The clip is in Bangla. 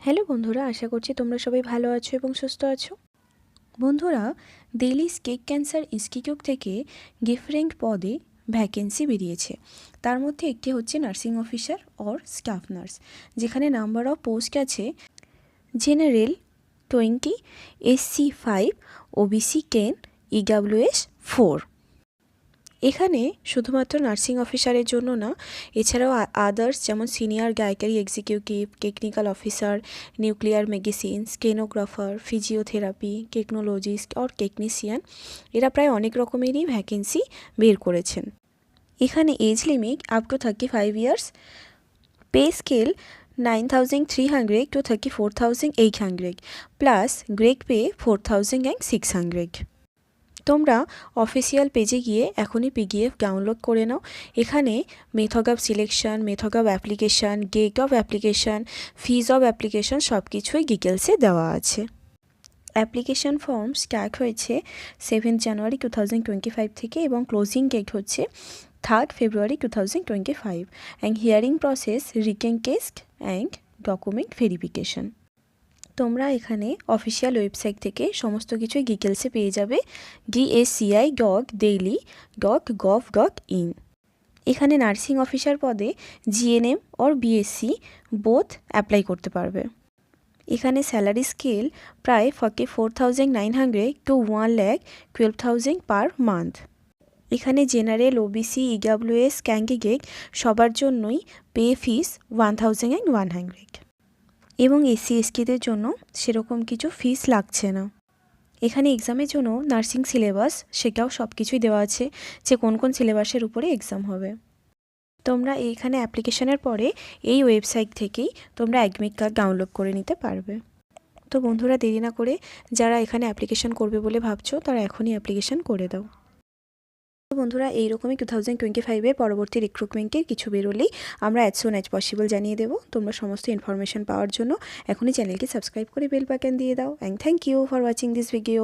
হ্যালো বন্ধুরা, আশা করছি তোমরা সবাই ভালো আছো এবং সুস্থ আছো। বন্ধুরা, দিল্লি কেক ক্যান্সার ইনস্টিটিউট থেকে গিফট র্যাঙ্ক পদে ভ্যাকেন্সি বেরিয়েছে। তার মধ্যে একটি হচ্ছে nursing officer or staff nurse, যেখানে নাম্বার অফ পোস্ট আছে জেনারেল 20, SC 5, OBC 10, EWS 4। এখানে শুধুমাত্র নার্সিং অফিসারের জন্য না, এছাড়াও আদার্স যেমন সিনিয়র গায়কারি executive, technical officer, nuclear medicine, stenographer, physiotherapy, technologist or technician, এরা প্রায় অনেক রকমেরই ভ্যাকেন্সি বের করেছেন। এখানে age limit up to 35 years, pay scale 9,300 to 34,800 plus grade pay 4,600। তোমরা অফিসিয়াল পেজে গিয়ে এখনই PDF ডাউনলোড করে নাও। এখানে method of selection, method of application, date of application, fees of application সব কিছুই ডিটেলসে দেওয়া আছে। অ্যাপ্লিকেশান ফর্ম স্টার্ট হয়েছে 7 জানুয়ারি 2025 থেকে এবং ক্লোজিং ডেট হচ্ছে 3 ফেব্রুয়ারি 2025 and hearing process written test and document verification. তোমরা এখানে অফিসিয়াল ওয়েবসাইট থেকে সমস্ত কিছুই ডিটেলসে পেয়ে যাবে dsci.delhi.gov.in। এখানে নার্সিং অফিসার পদে GNM or BSc both apply করতে পারবে। এখানে স্যালারি স্কেল প্রায় 44,900 to 1,12,000 পার মান্থ। এখানে জেনারেল, OBC, EWS ক্যান্ডিডেট সবার জন্যই পে ফিস 1,100 এবং SC STদের জন্য সেরকম কিছু ফিস লাগছে না। এখানে এক্সামের জন্য নার্সিং সিলেবাস সেটাও সব কিছুই দেওয়া আছে, যে কোন কোন সিলেবাসের উপরে এক্সাম হবে। তোমরা এইখানে অ্যাপ্লিকেশনের পরে এই ওয়েবসাইট থেকেই তোমরা অ্যাডমিট কার্ড ডাউনলোড করে নিতে পারবে। তো বন্ধুরা, দেরি না করে যারা এখানে অ্যাপ্লিকেশন করবে বলে ভাবছো তারা এখনই অ্যাপ্লিকেশন করে দাও। তো বন্ধুরা, এইরকমই 2025-এর পরবর্তী রিক্রুটমেন্টের কিছু বেরোলেই আমরা অ্যাজ সুন অ্যাজ পসিবল জানিয়ে দেবো। তোমরা সমস্ত ইনফরমেশন পাওয়ার জন্য এখনই চ্যানেলকে সাবস্ক্রাইব করে বেল বাটন দিয়ে দাও। And thank you for watching this video.